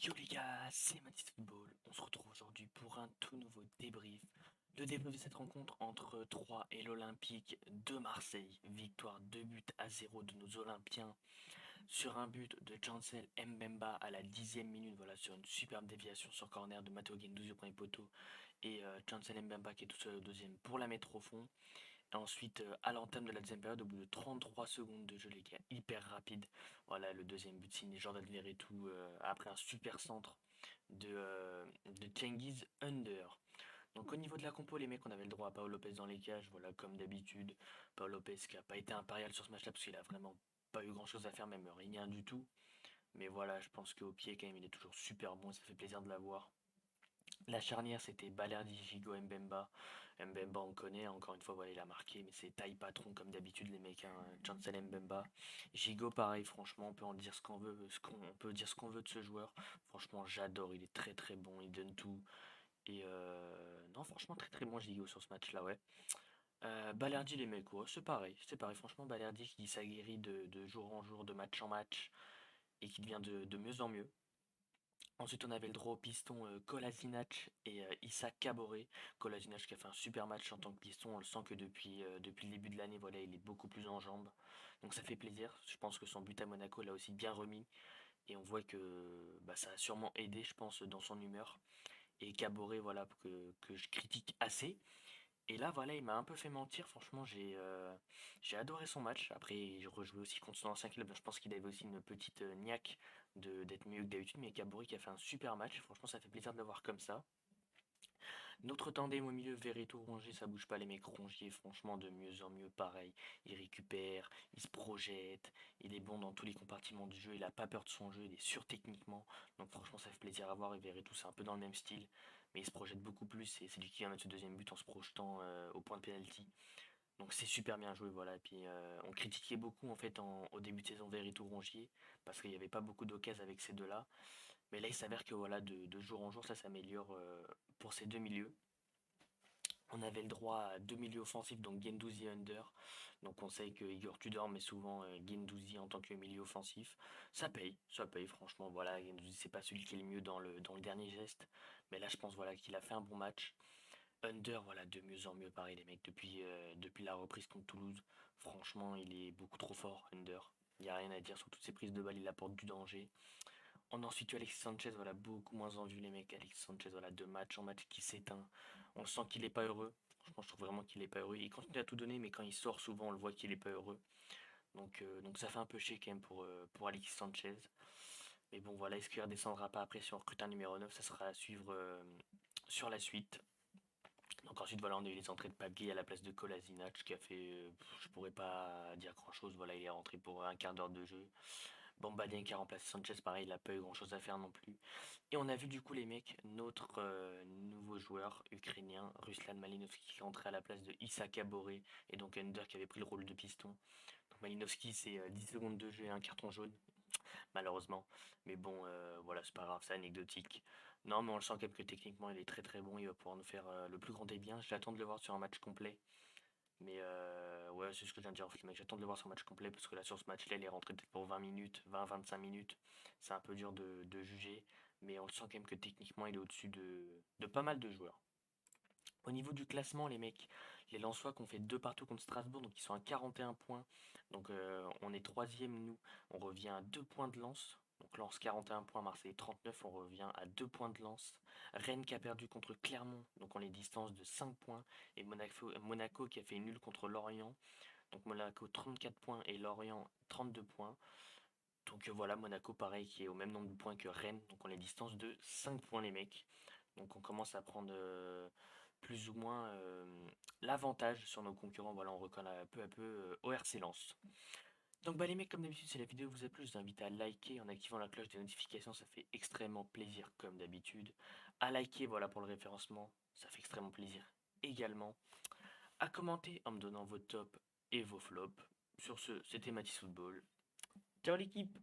Yo les gars, c'est Mathis Football. On se retrouve aujourd'hui pour un tout nouveau débrief. Le débrief de cette rencontre entre Troyes et l'Olympique de Marseille. Victoire 2 buts à 0 de nos Olympiens sur un but de Chancel Mbemba à la 10e minute. Voilà, sur une superbe déviation sur corner de Matteo Guendouzi au premier poteau. Et Chancel Mbemba qui est tout seul au deuxième pour la mettre au fond. Et ensuite, à l'entame de la deuxième période, au bout de 33 secondes de jeu, les gars, hyper rapide. Voilà, le deuxième but signé Jordan Verretou après un super centre de Cengiz Under. Donc au niveau de la compo, les mecs, on avait le droit à Paolo Lopez dans les cages, voilà, comme d'habitude. Paolo Lopez qui n'a pas été impérial sur ce match-là parce qu'il a vraiment pas eu grand-chose à faire, même rien du tout. Mais voilà, je pense qu'au pied, quand même, il est toujours super bon, ça fait plaisir de l'avoir. La charnière, c'était Balerdi, Gigot, Mbemba. Mbemba, on connaît, encore une fois, voilà, il a marqué, mais c'est taille patron comme d'habitude, les mecs, hein. Chancel Mbemba. Gigot, pareil, franchement, on peut en dire ce qu'on veut, on peut dire ce qu'on veut de ce joueur. Franchement, j'adore, il est très très bon, il donne tout. Et non, franchement, très très bon Gigot sur ce match-là, ouais. Balerdi, les mecs, ouais, c'est pareil, franchement, Balerdi qui s'aguerrit de jour en jour, de match en match, et qui devient de mieux en mieux. Ensuite, on avait le droit au piston Kolasinac et Issa Kabore. Kolasinac qui a fait un super match en tant que piston. On le sent que depuis le début de l'année, voilà, il est beaucoup plus en jambes. Donc ça fait plaisir. Je pense que son but à Monaco l'a aussi bien remis. Et on voit que bah, ça a sûrement aidé, je pense, dans son humeur. Et Kabore, voilà, que je critique assez. Et là, voilà, il m'a un peu fait mentir. Franchement, j'ai adoré son match. Après, je rejouais aussi contre son ancien club. Donc je pense qu'il avait aussi une petite niaque d'être mieux que d'habitude. Mais Kabori qui a fait un super match. Franchement, ça fait plaisir de le voir comme ça. Notre tandem au milieu, Verretou, Rongier, ça bouge pas les mecs. Rongier, franchement, de mieux en mieux, pareil. Il récupère, il se projette, il est bon dans tous les compartiments du jeu. Il a pas peur de son jeu, il est sûr techniquement. Donc franchement, ça fait plaisir à voir. Et Verretou, c'est un peu dans le même style. Mais il se projette beaucoup plus. Et c'est lui qui va mettre ce deuxième but en se projetant au point de pénalty. Donc c'est super bien joué, voilà. Et puis on critiquait beaucoup en fait au début de saison Verretou Rongier parce qu'il n'y avait pas beaucoup d'occasions avec ces deux-là. Mais là il s'avère que voilà de jour en jour ça s'améliore pour ces deux milieux. On avait le droit à deux milieux offensifs, donc Guendouzi et Under. Donc on sait que Igor Tudor met souvent Guendouzi en tant que milieu offensif. Ça paye franchement. Voilà, Guendouzi c'est pas celui qui est le mieux dans le dernier geste. Mais là je pense voilà qu'il a fait un bon match. Under, voilà, de mieux en mieux, pareil, les mecs, depuis la reprise contre Toulouse. Franchement, il est beaucoup trop fort, Under. Il n'y a rien à dire sur toutes ses prises de balles, il apporte du danger. On a ensuite eu Alexis Sanchez, voilà, beaucoup moins en vue, les mecs. Alexis Sanchez, voilà, de match en match qui s'éteint. On sent qu'il n'est pas heureux. Franchement, je trouve vraiment qu'il n'est pas heureux. Il continue à tout donner, mais quand il sort, souvent, on le voit qu'il n'est pas heureux. Donc ça fait un peu chier quand même pour Alexis Sanchez. Mais bon, voilà, est-ce qu'il redescendra pas après si on recrute un numéro 9? Ça sera à suivre sur la suite. Donc ensuite, voilà, on a eu les entrées de Pabgui à la place de Kolasinac qui a fait, je pourrais pas dire grand-chose. Voilà, il est rentré pour un quart d'heure de jeu. Bamba Dieng qui a remplacé Sanchez, pareil, il n'a pas eu grand-chose à faire non plus. Et on a vu du coup les mecs, notre nouveau joueur ukrainien, Ruslan Malinovski, qui est rentré à la place de Issa Kabore et donc Under qui avait pris le rôle de piston. Donc Malinovski, c'est 10 secondes de jeu et un carton jaune malheureusement. Mais bon, voilà, c'est pas grave, c'est anecdotique. Non, mais on le sent quand même que techniquement, il est très très bon. Il va pouvoir nous faire le plus grand des biens. J'attends de le voir sur un match complet. Mais ouais, c'est ce que je viens de dire en fait, mec. J'attends de le voir sur un match complet parce que là, sur ce match-là, il est rentré peut-être pour 20 minutes, 20-25 minutes. C'est un peu dur de juger. Mais on le sent quand même que techniquement, il est au-dessus de pas mal de joueurs. Au niveau du classement, les mecs, les Lensois qui ont fait deux partout contre Strasbourg, donc ils sont à 41 points. Donc on est troisième, nous. On revient à 2 points de Lens. Donc Lens 41 points, Marseille 39, on revient à 2 points de Lens. Rennes qui a perdu contre Clermont, donc on est distance de 5 points. Et Monaco qui a fait nul contre Lorient. Donc Monaco 34 points et Lorient 32 points. Donc voilà, Monaco pareil qui est au même nombre de points que Rennes. Donc on est distance de 5 points les mecs. Donc on commence à prendre plus ou moins l'avantage sur nos concurrents. Voilà, on reconnaît peu à peu au RC Lens. Donc bah les mecs, comme d'habitude, si la vidéo vous a plu, je vous invite à liker en activant la cloche des notifications, ça fait extrêmement plaisir comme d'habitude. À liker, voilà, pour le référencement, ça fait extrêmement plaisir également. À commenter en me donnant vos tops et vos flops. Sur ce, c'était Mathis Football. Ciao l'équipe!